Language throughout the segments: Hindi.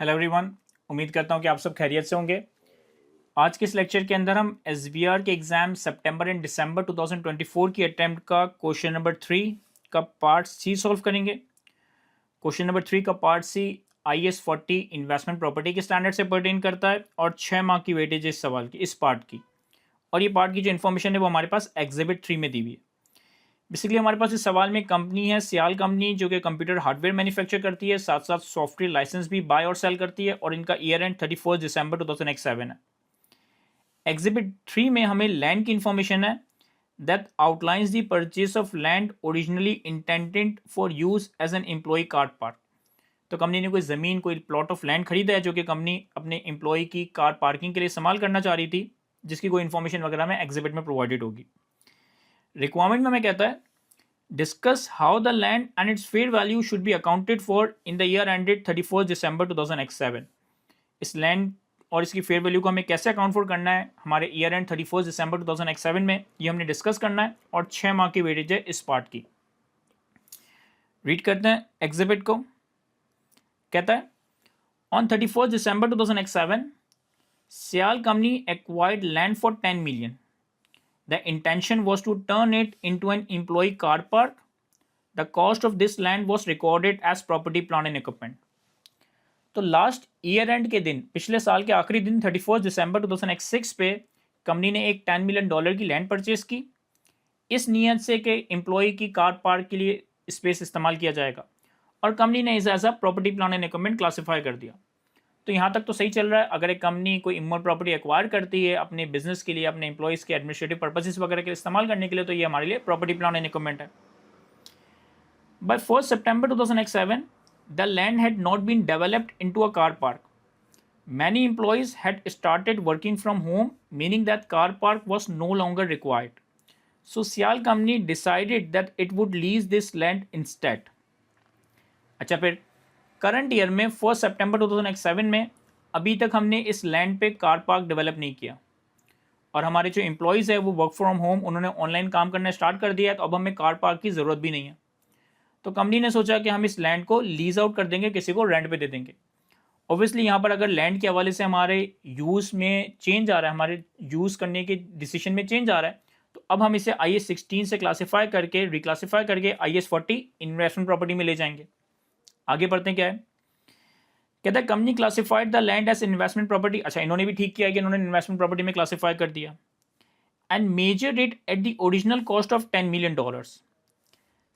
Hello everyone. उम्मीद करता हूँ कि आप सब खैरियत से होंगे। आज के इस लेक्चर के अंदर हम एसबीआर के एग्ज़ाम सितंबर एंड दिसंबर 2024 की अटैम्प्ट का क्वेश्चन नंबर 3 का पार्ट सी सॉल्व करेंगे। क्वेश्चन नंबर 3 का part C IS40 investment property के स्टैंडर्ड से पर्टेन करता है और 6 मार्क की वेटेज है इस सवाल की, इस पार्ट की। और ये पार्ट की जो इन्फॉर्मेशन है वो हमारे पास एग्जिबिट 3 में दी हुई है। बेसिकली हमारे पास इस सवाल में कंपनी है सियाल कंपनी, जो कि कंप्यूटर हार्डवेयर मैन्युफैक्चर करती है, साथ साथ सॉफ्टवेयर लाइसेंस भी बाय और सेल करती है, और इनका ईयर एंड 31 दिसंबर 2007 है। एग्जिबिट 3 में हमें लैंड की इंफॉर्मेशन है that outlines the purchase of land originally intended for use as an employ car park. तो कंपनी ने कोई ज़मीन, कोई प्लॉट ऑफ लैंड खरीदा है जो कि कंपनी अपने एम्प्लॉय की कार पार्किंग के लिए इस्तेमाल करना चाह रही थी, जिसकी कोई इन्फॉर्मेशन वगैरह में एग्जिबिट में प्रोवाइडेड होगी। रिक्वायरमेंट में हमें कहता है discuss how the land and its fair value should be accounted for in the year ended 31st December 2007। इस लैंड और इसकी फेयर वैल्यू को हमें कैसे अकाउंट फॉर करना है हमारे ईयर एंड 31 दिसंबर 2007 में, ये हमने डिस्कस करना है, और 6 मार्क की वेटेज है इस पार्ट की। रीड करते हैं एग्जिबिट को। कहता है on 31 December 2007 Sial company acquired land for 10 million। The intention was to turn it into an employee car park. The cost of this land was recorded as property, plant and equipment। तो लास्ट ईयर एंड के दिन, पिछले साल के आखिरी दिन 31 दिसंबर 2006 पे कंपनी ने एक $10 million की लैंड परचेज की, इस नियत से कि एम्प्लॉय की कार पार्क के लिए स्पेस इस्तेमाल किया जाएगा, और कंपनी ने इसे as a property, plant and equipment classify कर दिया। तो यहाँ तक तो सही चल रहा है। अगर एक कंपनी कोई इमोल प्रॉपर्टी एक्वायर करती है अपने बिजनेस के लिए, अपने एम्प्लॉयज़ के एडमिनिस्ट्रेटिव पर्पसेस वगैरह के लिए इस्तेमाल करने के लिए, तो ये हमारे लिए प्रॉपर्टी, प्लांट एंड इक्विपमेंट है। By 1 September 2007 the land had not been developed into a car park. Many employees had started working from home, meaning that car park was no longer required. So Sial company decided that it would lease this land instead. अच्छा, फिर करंट ईयर में 1 सितंबर 2007 में अभी तक हमने इस लैंड पे कार पार्क डेवलप नहीं किया, और हमारे जो एम्प्लॉयज़ है वो वर्क फ्रॉम होम, उन्होंने ऑनलाइन काम करना स्टार्ट कर दिया है, तो अब हमें कार पार्क की ज़रूरत भी नहीं है। तो कंपनी ने सोचा कि हम इस लैंड को लीज आउट कर देंगे, किसी को रेंट पे दे देंगे। ऑब्वियसली यहाँ पर अगर लैंड के हवाले से हमारे यूज़ में चेंज आ रहा है, हमारे यूज़ करने के डिसीजन में चेंज आ रहा है, तो अब हम इसे IS16 से क्लासीफाई करके, रिक्लासीफाई करके IS40 इन्वेस्टमेंट प्रॉपर्टी में ले जाएंगे। आगे बढ़ते हैं, क्या है कहता है company classified the land as investment property. अच्छा, इन्होंने भी ठीक किया कि इन्होंने इन्वेस्टमेंट प्रॉपर्टी में क्लासिफाई कर दिया। And measure it at the original cost of $10 million।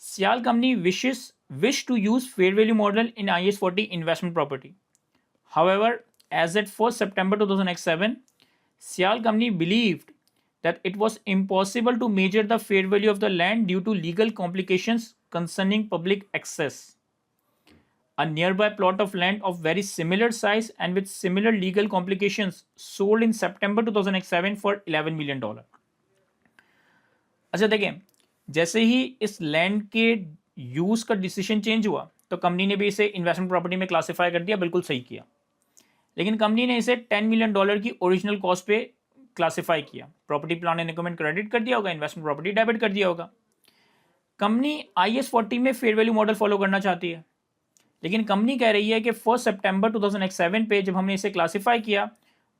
Sial company wish to use fair value model in IS40 investment property. However, as at 1 September 2007 Sial company believed that it was impossible to measure the fair value of the land due to legal complications concerning public access. A nearby plot of land of very similar size and with similar legal complications sold in September 2007 for $11 million। अच्छा देखिए, जैसे ही इस लैंड के यूज का डिसीजन चेंज हुआ तो कंपनी ने भी इसे इन्वेस्टमेंट प्रॉपर्टी में क्लासिफाई कर दिया, बिल्कुल सही किया। लेकिन कंपनी ने इसे $10 million की ओरिजिनल कॉस्ट पे क्लासिफाई किया। Property, plant and equipment credit कर दिया होगा, इन्वेस्टमेंट प्रॉपर्टी डेबिट कर दिया होगा। कंपनी IS40 में फेयर वैल्यू मॉडल फॉलो करना चाहती है, लेकिन कंपनी कह रही है कि 1 सितंबर 2007 पे जब हमने इसे क्लासिफाई किया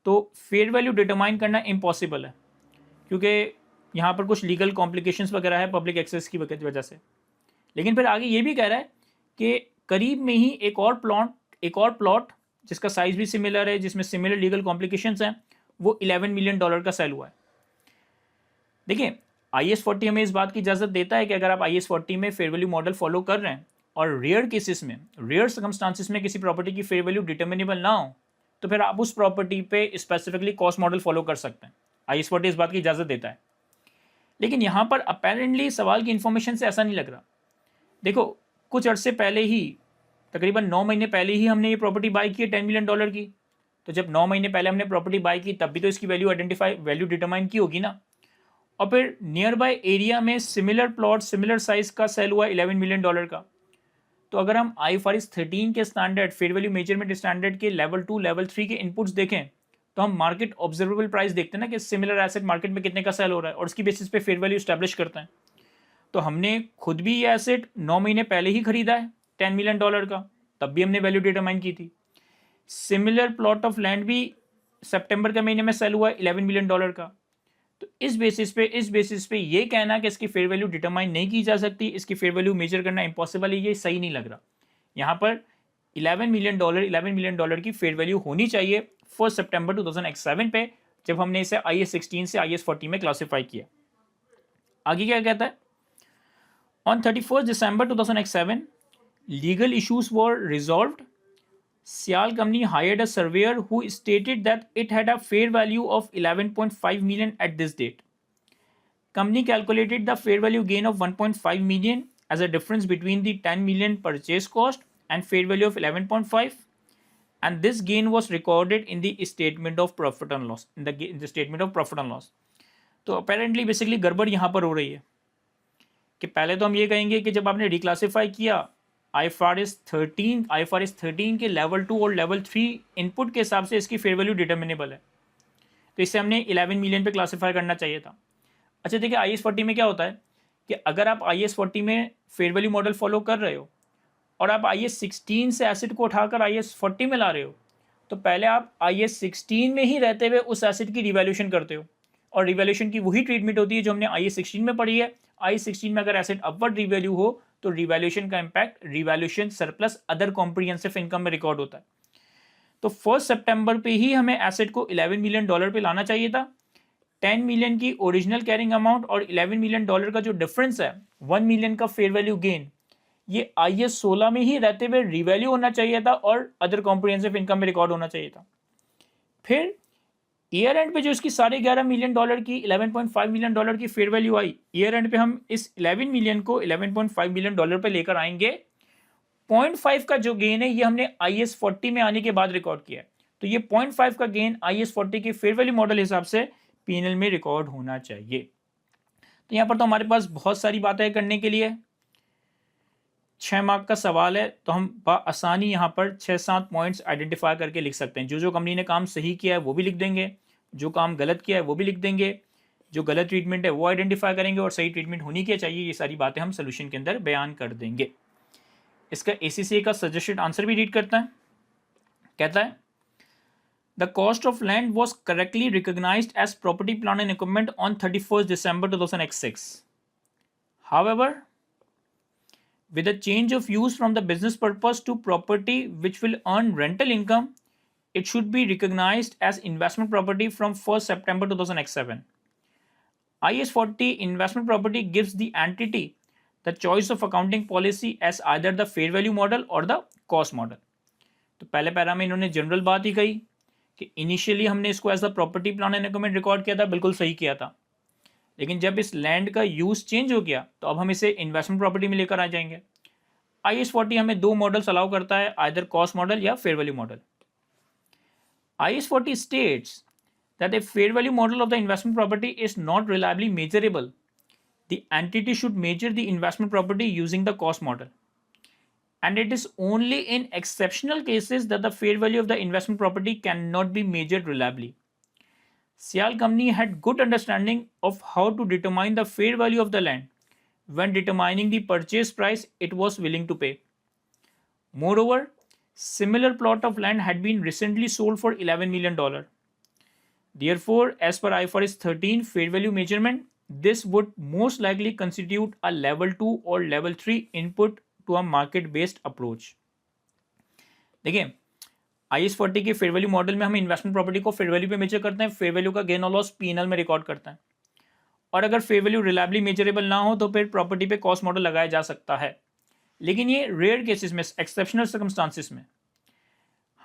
तो फेयर वैल्यू डिटरमाइन करना इम्पॉसिबल है, क्योंकि यहाँ पर कुछ लीगल कॉम्प्लिकेशंस वगैरह है पब्लिक एक्सेस की वजह से। लेकिन फिर आगे ये भी कह रहा है कि करीब में ही एक और प्लॉट जिसका साइज भी सिमिलर है, जिसमें सिमिलर लीगल कॉम्प्लिकेशंस हैं, वो $11 million का सेल हुआ है। देखिए, IS40 हमें इस बात की इजाज़त देता है कि अगर आप IS40 में फेयर वैल्यू मॉडल फॉलो कर रहे हैं और रेयर केसेस में, रेयर सर्कमस्टांसिस में किसी प्रॉपर्टी की फेयर वैल्यू डिटर्मिनेबल ना हो, तो फिर आप उस प्रॉपर्टी पे स्पेसिफिकली कॉस्ट मॉडल फॉलो कर सकते हैं। IS40 इस बात की इजाज़त देता है। लेकिन यहाँ पर अपेरेंटली सवाल की इन्फॉर्मेशन से ऐसा नहीं लग रहा। देखो, कुछ अर्से पहले ही, तकरीबन 9 महीने पहले ही हमने ये प्रॉपर्टी बाई की है $10 million की। तो जब 9 महीने पहले हमने प्रॉपर्टी बाई की तब भी तो इसकी वैल्यू डिटरमाइन की होगी ना। और फिर नियर बाय एरिया में सिमिलर प्लॉट, सिमिलर साइज का सेल हुआ $11 million का। तो अगर हम IFRS 13 के standard, fair value measurement standard के लेवल 2, लेवल 3 के इनपुट्स देखें, तो हम मार्केट ऑब्जर्वेबल प्राइस देखते हैं ना कि सिमिलर एसेट मार्केट में कितने का सेल हो रहा है, और उसकी बेसिस पे फेयर वैल्यू स्टैब्लिश करते हैं। तो हमने खुद भी ये एसेट 9 महीने पहले ही खरीदा है $10 million का, तब भी हमने वैल्यू डिटरमाइन की थी। सिमिलर प्लॉट ऑफ लैंड भी सितंबर के महीने में सेल हुआ है $11 मिलियन का। तो इस बेसिस पे ये कहना कि इसकी फेयर वैल्यू डिटरमाइन नहीं की जा सकती, इसकी फेयर वैल्यू मेजर करना इम्पॉसिबल है, ये सही नहीं लग रहा। यहाँ पर $11 मिलियन की फेयर वैल्यू होनी चाहिए 1 सितंबर 2007 पे, जब हमने इसे IAS 16 से IAS 40 में क्लासीफाई किया। आगे क्या कहता है, on 31 December 2007 legal issues were resolved. Sial company hired a surveyor who stated that it had a fair value of 11.5 million at this date. Company calculated the fair value gain of 1.5 million as a difference between the 10 million purchase cost and fair value of 11.5, and this gain was recorded in the statement of profit and loss. In the statement of profit and loss. तो apparently basically गड़बड़ यहाँ पर हो रही है कि पहले तो हम ये कहेंगे कि जब आपने रिक्लासीफाई किया IFRS 13 के लेवल 2 और लेवल 3 इनपुट के हिसाब से इसकी फेयर वैल्यू डिटर्मिनेबल है, तो इसे हमने 11 मिलियन पे क्लासीफाई करना चाहिए था। अच्छा देखिए, IAS 40 में क्या होता है कि अगर आप IAS 40 में फेयर वैल्यू मॉडल फॉलो कर रहे हो और आप IAS 16 से एसेट को उठाकर IAS 40 में ला रहे हो, तो पहले आप IAS 16 में ही रहते हुए उस एसेट की रिवैल्यूएशन करते हो, और रिवैल्यूएशन की वही ट्रीटमेंट होती है जो हमने IAS 16 में पढ़ी है। IAS 16 में अगर एसेट अपवर्ड रिवैल्यू हो तो रिवैल्यूएशन का impact revaluation surplus other comprehensive income में रिकॉर्ड होता है। तो 1 सितंबर पे ही हमें एसेट को $11 मिलियन पे लाना चाहिए था। 10 मिलियन की ओरिजिनल कैरिंग अमाउंट और $11 मिलियन का जो डिफरेंस है, 1 मिलियन का फेयर वैल्यू गेन, ये IAS 16 में ही रहते हुए रिवैल्यू होना चाहिए था और अदर कॉम्प्रिहेंसिव इनकम में रिकॉर्ड होना चाहिए था। फिर ईयर एंड पे जो इसकी $11.5 मिलियन की $11.5 मिलियन की fair value I, year and पे हम इस 11 मिलियन को $11.5 मिलियन पे लेकर आएंगे। 0.5 का जो गेन है ये हमने IAS 40 में आने के बाद रिकॉर्ड किया है, तो ये 0.5 का गेन IAS 40 के फेयर वैल्यू मॉडल हिसाब से P&L में रिकॉर्ड होना चाहिए। तो यहाँ पर तो हमारे पास बहुत सारी बातें करने के लिए, 6 मार्क का सवाल है, तो हम आसानी यहाँ पर 6-7 पॉइंट्स आइडेंटिफाई करके लिख सकते हैं। जो कंपनी ने काम सही किया है वो भी लिख देंगे, जो काम गलत किया है वो भी लिख देंगे, जो गलत ट्रीटमेंट है वो आइडेंटिफाई करेंगे, और सही ट्रीटमेंट होनी क्या चाहिए ये सारी बातें हम सोल्यूशन के अंदर बयान कर देंगे। इसका ACCA का सजेस्टेड आंसर भी रीड करता है। कहता है the cost of land was correctly recognised as property plant and equipment on 31 December 2006. However, with a change of use from the business purpose to property which will earn rental income, it should be recognized as investment property from 1 September 2007. IAS 40 investment property gives the entity the choice of accounting policy as either the fair value model or the cost model. तो पहले पैरा में इन्होंने जनरल बात ही कही कि इनिशियली हमने इसको as the property plan and equipment record किया था, बिल्कुल सही किया था, लेकिन जब इस लैंड का यूज चेंज हो गया तो अब हम इसे इन्वेस्टमेंट प्रॉपर्टी में लेकर आ जाएंगे। IAS 40 हमें 2 मॉडल्स अलाउ करता है, आइदर कॉस्ट मॉडल या fair value model. IAS 40 states that a fair value model of the investment property is not reliably measurable. The entity should measure the investment property using the cost model. And it is only in exceptional cases that the fair value of the investment property cannot be measured reliably. Sial company had good understanding of how to determine the fair value of the land when determining the purchase price it was willing to pay. Moreover, similar plot of land had been recently sold for $11 million. Therefore, as per IFRS 13 fair value measurement, this would most likely constitute a level 2 or level 3 input to a market based approach. देखिए, IAS 40 के फेयर वैल्यू मॉडल में हम इन्वेस्टमेंट प्रॉपर्टी को फेयर वैल्यू पे मेजर करते हैं, फेयर वैल्यू का गेन और लॉस P&L में रिकॉर्ड करते हैं, और अगर फेयर वैल्यू रिलायबली मेजरेबल ना हो तो फिर प्रॉपर्टी पे कॉस्ट मॉडल लगाया जा सकता है, लेकिन ये रेयर केसेस में, एक्सेप्शनल सर्कमस्टांसिस में।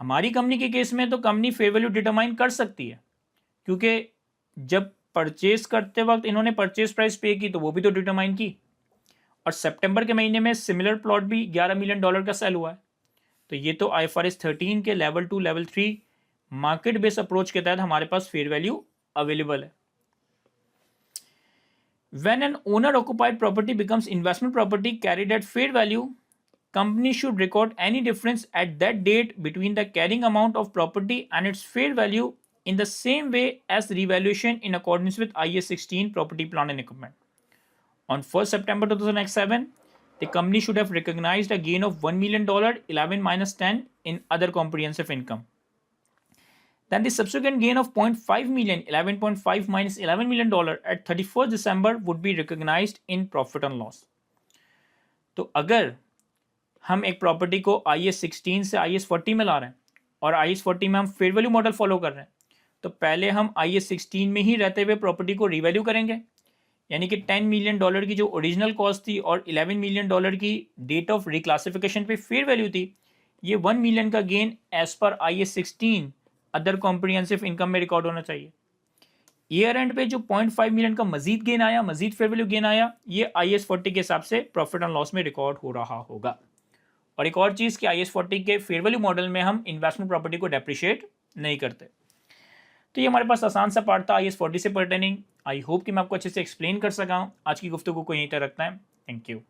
हमारी कंपनी के केस में तो कंपनी फेयर वैल्यू डिटरमाइन कर सकती है, क्योंकि जब परचेज करते वक्त इन्होंने परचेज प्राइस पे की तो वो भी तो डिटरमाइन की, और सितंबर के महीने में सिमिलर प्लॉट भी $11 मिलियन का सेल हुआ है, तो ये तो IFRS 13 के level 2 level 3 market based approach के तहत हमारे पास फेयर वैल्यू अवेलेबल है। When an owner occupied property becomes investment property carried at fair value, company should record any difference at that date between the carrying amount of property and its fair value in the same way as revaluation in accordance with IAS 16 property plant and equipment. On 1st September 2007, the company should have recognized a gain of $1 million, 11 minus 10 in other comprehensive income. Then the subsequent gain of 0.5 million, 11.5 minus $11 million at 31st December would be recognized in profit and loss. तो अगर हम एक प्रॉपर्टी को IAS 16 से IAS 40 में ला रहे हैं और IAS 40 में हम फेयर वैल्यू मॉडल फॉलो कर रहे हैं, तो पहले हम IAS 16 में ही रहते हुए प्रॉपर्टी को रीवैल्यू करेंगे, यानी कि $10 मिलियन की जो ओरिजिनल कॉस्ट थी और $11 मिलियन की डेट ऑफ रिक्लासिफिकेशन पे फेयर वैल्यू थी, ये $1 मिलियन का gain as per IAS 16 other comprehensive income में रिकॉर्ड होना चाहिए। ईयर एंड पे जो 0.5 मिलियन का मजीद गेन आया, मजीद फेयर वैल्यू गेन आया, ये IAS 40 के हिसाब से प्रॉफिट एंड लॉस में रिकॉर्ड हो रहा होगा। और एक और चीज़ कि IAS 40 के फेयर वैल्यू मॉडल में हम इन्वेस्टमेंट प्रॉपर्टी को डेप्रिशिएट नहीं करते। तो ये हमारे पास आसान सा पार्ट था IAS 40 से पर्टेनिंग। आई होप कि मैं आपको अच्छे से एक्सप्लेन कर सका हूँ। आज की गुफ्तगू को यहीं तक रखना है। Thank you.